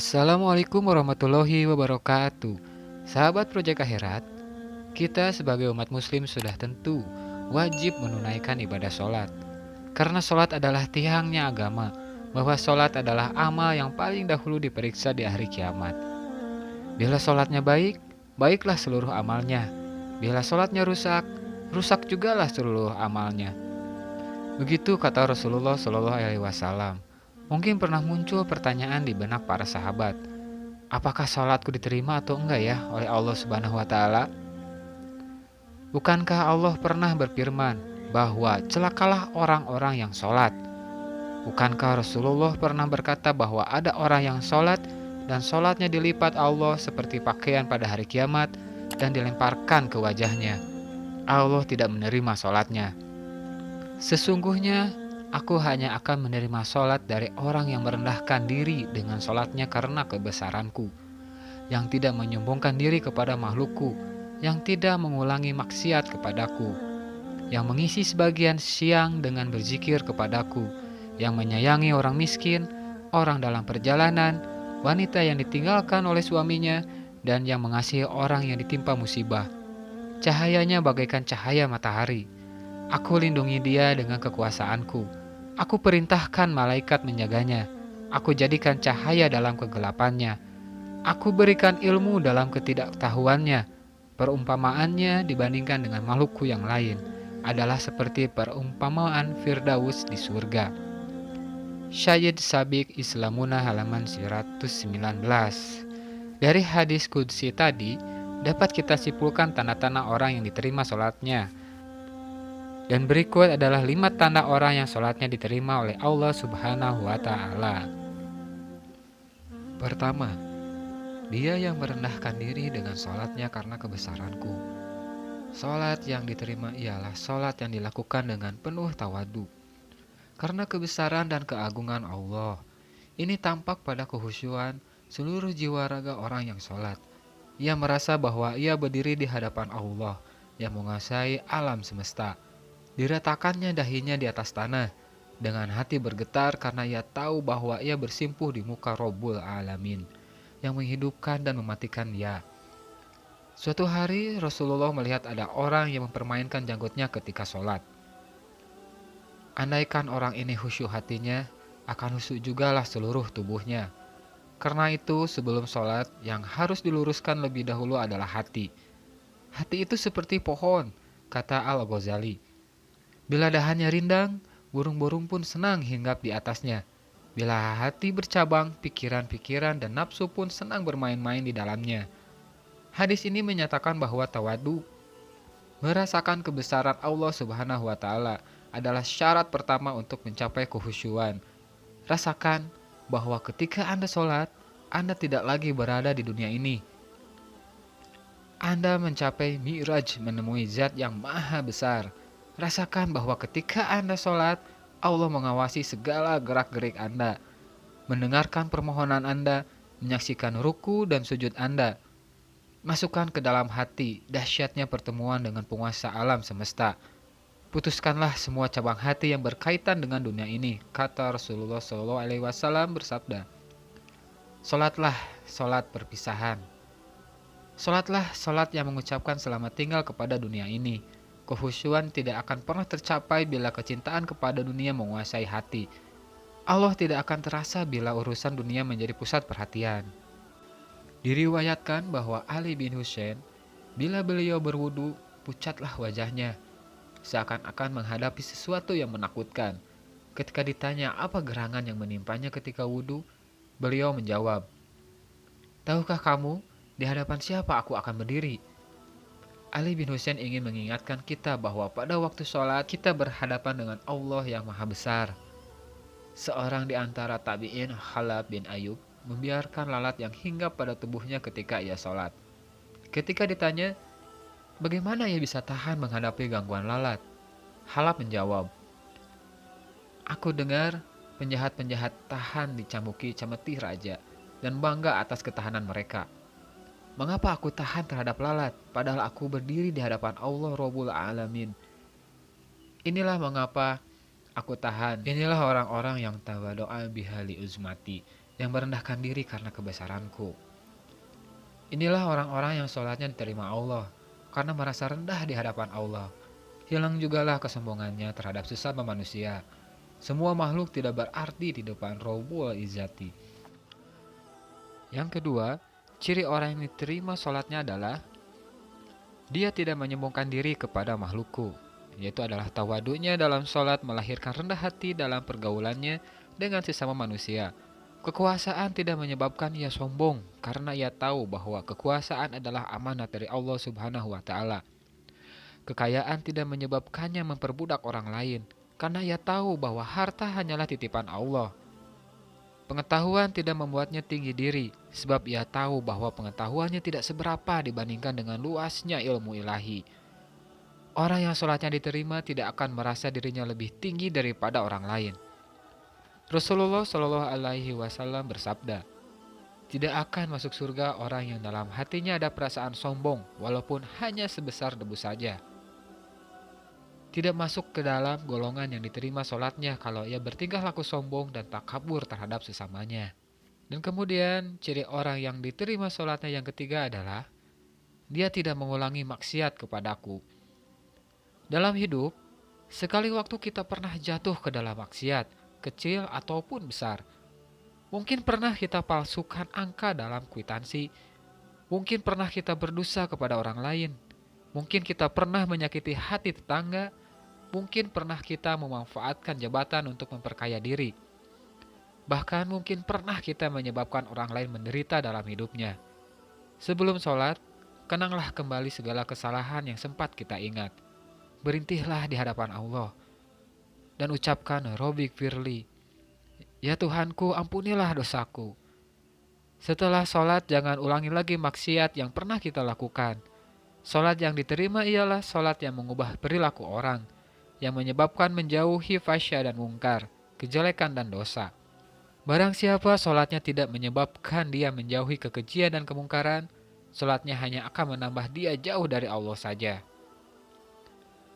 Assalamualaikum warahmatullahi wabarakatuh. Sahabat Project Akhirat, kita sebagai umat muslim sudah tentu wajib menunaikan ibadah sholat. Karena sholat adalah tiangnya agama, bahwa sholat adalah amal yang paling dahulu diperiksa di hari kiamat. Bila sholatnya baik, baiklah seluruh amalnya. Bila sholatnya rusak, rusak jugalah seluruh amalnya. Begitu kata Rasulullah SAW. Mungkin pernah muncul pertanyaan di benak para sahabat, apakah sholatku diterima atau enggak ya oleh Allah Subhanahu wa Ta'ala? Bukankah Allah pernah berfirman bahwa celakalah orang-orang yang sholat? Bukankah Rasulullah pernah berkata bahwa ada orang yang sholat dan sholatnya dilipat Allah seperti pakaian pada hari kiamat dan dilemparkan ke wajahnya? Allah tidak menerima sholatnya. Sesungguhnya aku hanya akan menerima sholat dari orang yang merendahkan diri dengan sholatnya karena kebesaranku, yang tidak menyombongkan diri kepada makhlukku, yang tidak mengulangi maksiat kepadaku, yang mengisi sebagian siang dengan berzikir kepadaku, yang menyayangi orang miskin, orang dalam perjalanan, wanita yang ditinggalkan oleh suaminya, dan yang mengasihi orang yang ditimpa musibah. Cahayanya bagaikan cahaya matahari. Aku lindungi dia dengan kekuasaanku. Aku perintahkan malaikat menjaganya. Aku jadikan cahaya dalam kegelapannya. Aku berikan ilmu dalam ketidaktahuannya. Perumpamaannya dibandingkan dengan makhlukku yang lain adalah seperti perumpamaan Firdaus di surga. Syed Sabiq Islamuna halaman 119. Dari hadis qudsi tadi dapat kita simpulkan tanda-tanda orang yang diterima sholatnya. Dan berikut adalah 5 tanda orang yang sholatnya diterima oleh Allah Subhanahu wa Ta'ala. Pertama, dia yang merendahkan diri dengan sholatnya karena kebesaranku. Sholat yang diterima ialah sholat yang dilakukan dengan penuh tawadu karena kebesaran dan keagungan Allah. Ini tampak pada kehusyuan seluruh jiwa raga orang yang sholat. Ia merasa bahwa ia berdiri di hadapan Allah yang menguasai alam semesta. Diratakannya dahinya di atas tanah, dengan hati bergetar karena ia tahu bahwa ia bersimpuh di muka Rabbul Alamin, yang menghidupkan dan mematikan dia. Suatu hari Rasulullah melihat ada orang yang mempermainkan janggutnya ketika sholat. Andaikan orang ini khusyuk hatinya, akan khusyuk jugalah seluruh tubuhnya. Karena itu sebelum sholat yang harus diluruskan lebih dahulu adalah hati. Hati itu seperti pohon, kata Al-Ghazali. Bila dahannya rindang, burung-burung pun senang hinggap di atasnya. Bila hati bercabang, pikiran-pikiran dan nafsu pun senang bermain-main di dalamnya. Hadis ini menyatakan bahwa tawadu, merasakan kebesaran Allah Subhanahu wa Ta'ala, adalah syarat pertama untuk mencapai kehusyuan. Rasakan bahwa ketika Anda sholat, Anda tidak lagi berada di dunia ini. Anda mencapai mi'raj, menemui zat yang maha besar. Rasakan bahwa ketika Anda sholat, Allah mengawasi segala gerak-gerik Anda, mendengarkan permohonan Anda, menyaksikan ruku dan sujud Anda. Masukkan ke dalam hati dahsyatnya pertemuan dengan penguasa alam semesta. Putuskanlah semua cabang hati yang berkaitan dengan dunia ini, kata Rasulullah SAW bersabda. Sholatlah sholat perpisahan. Sholatlah sholat yang mengucapkan selamat tinggal kepada dunia ini. Kehusyuan tidak akan pernah tercapai bila kecintaan kepada dunia menguasai hati. Allah tidak akan terasa bila urusan dunia menjadi pusat perhatian. Diriwayatkan bahwa Ali bin Husain, bila beliau berwudu, pucatlah wajahnya, seakan-akan menghadapi sesuatu yang menakutkan. Ketika ditanya apa gerangan yang menimpanya ketika wudu, beliau menjawab, "Tahukah kamu, di hadapan siapa aku akan berdiri?" Ali bin Husain ingin mengingatkan kita bahwa pada waktu sholat kita berhadapan dengan Allah yang maha besar. Seorang di antara tabi'in, Khalaf bin Ayub, membiarkan lalat yang hinggap pada tubuhnya ketika ia sholat. Ketika ditanya, bagaimana ia bisa tahan menghadapi gangguan lalat? Khalaf menjawab, "Aku dengar penjahat-penjahat tahan dicambuki cameti raja dan bangga atas ketahanan mereka. Mengapa aku tahan terhadap lalat, padahal aku berdiri di hadapan Allah Rabbul Alamin? Inilah mengapa aku tahan. Inilah orang-orang yang tawado'a bihali uzmati, yang merendahkan diri karena kebesaranku. Inilah orang-orang yang sholatnya diterima Allah, karena merasa rendah di hadapan Allah. Hilang jugalah kesombongannya terhadap sesama manusia. Semua makhluk tidak berarti di depan Rabbul Izzati. Yang kedua, ciri orang yang diterima sholatnya adalah dia tidak menyombongkan diri kepada makhlukku, yaitu adalah tawaduknya dalam sholat melahirkan rendah hati dalam pergaulannya dengan sesama manusia. Kekuasaan tidak menyebabkan ia sombong karena ia tahu bahwa kekuasaan adalah amanat dari Allah Subhanahu wa taala. Kekayaan tidak menyebabkannya memperbudak orang lain karena ia tahu bahwa harta hanyalah titipan Allah. Pengetahuan tidak membuatnya tinggi diri, sebab ia tahu bahwa pengetahuannya tidak seberapa dibandingkan dengan luasnya ilmu ilahi. Orang yang sholatnya diterima tidak akan merasa dirinya lebih tinggi daripada orang lain. Rasulullah Shallallahu Alaihi Wasallam bersabda, tidak akan masuk surga orang yang dalam hatinya ada perasaan sombong, walaupun hanya sebesar debu saja. Tidak masuk ke dalam golongan yang diterima sholatnya kalau ia bertingkah laku sombong dan takabur terhadap sesamanya. Dan kemudian ciri orang yang diterima sholatnya yang ketiga adalah dia tidak mengulangi maksiat kepadaku. Dalam hidup, sekali waktu kita pernah jatuh ke dalam maksiat, kecil ataupun besar. Mungkin pernah kita palsukan angka dalam kwitansi. Mungkin pernah kita berdosa kepada orang lain. Mungkin kita pernah menyakiti hati tetangga. Mungkin pernah kita memanfaatkan jabatan untuk memperkaya diri. Bahkan mungkin pernah kita menyebabkan orang lain menderita dalam hidupnya. Sebelum sholat, kenanglah kembali segala kesalahan yang sempat kita ingat. Berintihlah di hadapan Allah. Dan ucapkan, Robbik firli. Ya Tuhanku, ampunilah dosaku. Setelah sholat, jangan ulangi lagi maksiat yang pernah kita lakukan. Sholat yang diterima ialah sholat yang mengubah perilaku orang, yang menyebabkan menjauhi fasya dan mungkar, kejelekan dan dosa. Barang siapa sholatnya tidak menyebabkan dia menjauhi kekejian dan kemungkaran, sholatnya hanya akan menambah dia jauh dari Allah saja.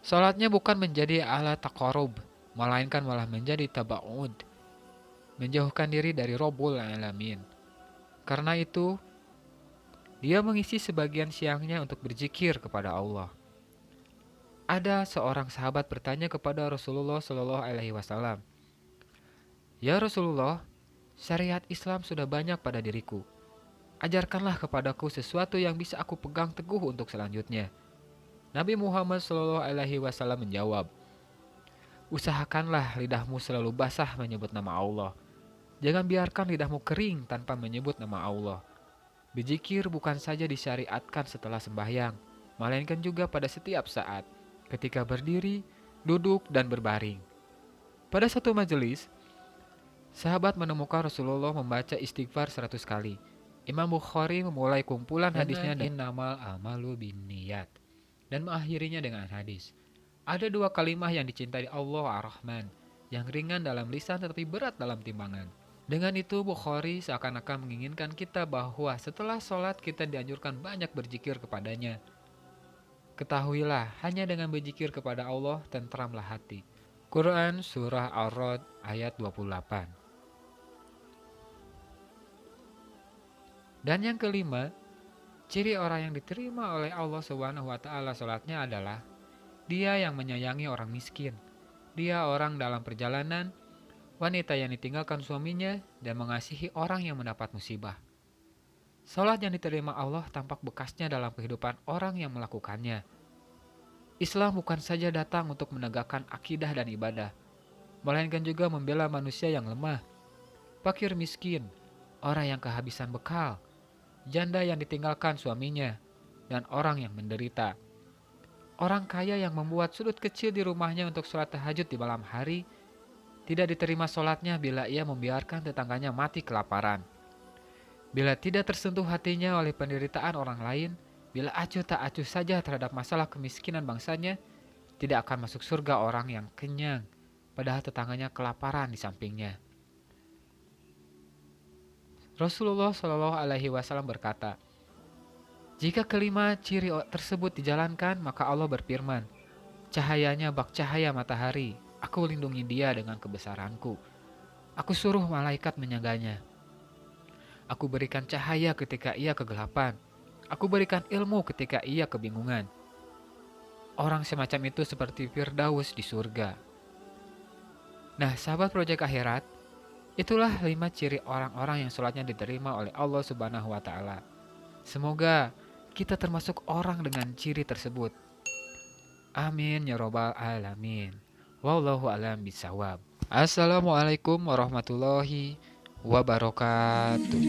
Sholatnya bukan menjadi alat taqarrub, melainkan malah menjadi taba'ud, menjauhkan diri dari Rabbul Alamin. Karena itu, dia mengisi sebagian siangnya untuk berzikir kepada Allah. Ada seorang sahabat bertanya kepada Rasulullah Shallallahu Alaihi Wasallam, ya Rasulullah, syariat Islam sudah banyak pada diriku. Ajarkanlah kepadaku sesuatu yang bisa aku pegang teguh untuk selanjutnya. Nabi Muhammad Shallallahu Alaihi Wasallam menjawab, usahakanlah lidahmu selalu basah menyebut nama Allah. Jangan biarkan lidahmu kering tanpa menyebut nama Allah. Berzikir bukan saja disyariatkan setelah sembahyang, melainkan juga pada setiap saat, ketika berdiri, duduk, dan berbaring. Pada satu majelis, sahabat menemukan Rasulullah membaca istighfar 100 kali. Imam Bukhari memulai kumpulan hadisnya dengan innamal amalu binniyat dan mengakhirinya dengan hadis. Ada dua kalimah yang dicintai Allah Ar-Rahman, yang ringan dalam lisan tetapi berat dalam timbangan. Dengan itu Bukhari seakan-akan menginginkan kita bahwa setelah sholat kita dianjurkan banyak berzikir kepadanya. Ketahuilah, hanya dengan berzikir kepada Allah tentramlah hati. Quran Surah Ar-Ra'd ayat 28. Dan yang kelima, ciri orang yang diterima oleh Allah Subhanahu wa taala sholatnya adalah dia yang menyayangi orang miskin. Dia orang dalam perjalanan, wanita yang ditinggalkan suaminya, dan mengasihi orang yang mendapat musibah. Salat yang diterima Allah tampak bekasnya dalam kehidupan orang yang melakukannya. Islam bukan saja datang untuk menegakkan akidah dan ibadah, melainkan juga membela manusia yang lemah, fakir miskin, orang yang kehabisan bekal, janda yang ditinggalkan suaminya, dan orang yang menderita. Orang kaya yang membuat sudut kecil di rumahnya untuk sholat tahajud di malam hari, tidak diterima sholatnya bila ia membiarkan tetangganya mati kelaparan. Bila tidak tersentuh hatinya oleh penderitaan orang lain, bila acuh tak acuh saja terhadap masalah kemiskinan bangsanya, tidak akan masuk surga orang yang kenyang, padahal tetangganya kelaparan di sampingnya. Rasulullah Shallallahu Alaihi Wasallam berkata, jika kelima ciri tersebut dijalankan, maka Allah berfirman, cahayanya bak cahaya matahari. Aku lindungi dia dengan kebesaranku. Aku suruh malaikat menjaganya. Aku berikan cahaya ketika ia kegelapan. Aku berikan ilmu ketika ia kebingungan. Orang semacam itu seperti Firdaus di surga. Nah, sahabat proyek akhirat, itulah 5 ciri orang-orang yang sholatnya diterima oleh Allah Subhanahu wa Ta'ala. Semoga kita termasuk orang dengan ciri tersebut. Amin ya robbal alamin. Wallahu alam bisawab. Assalamualaikum warahmatullahi wabarakatuh.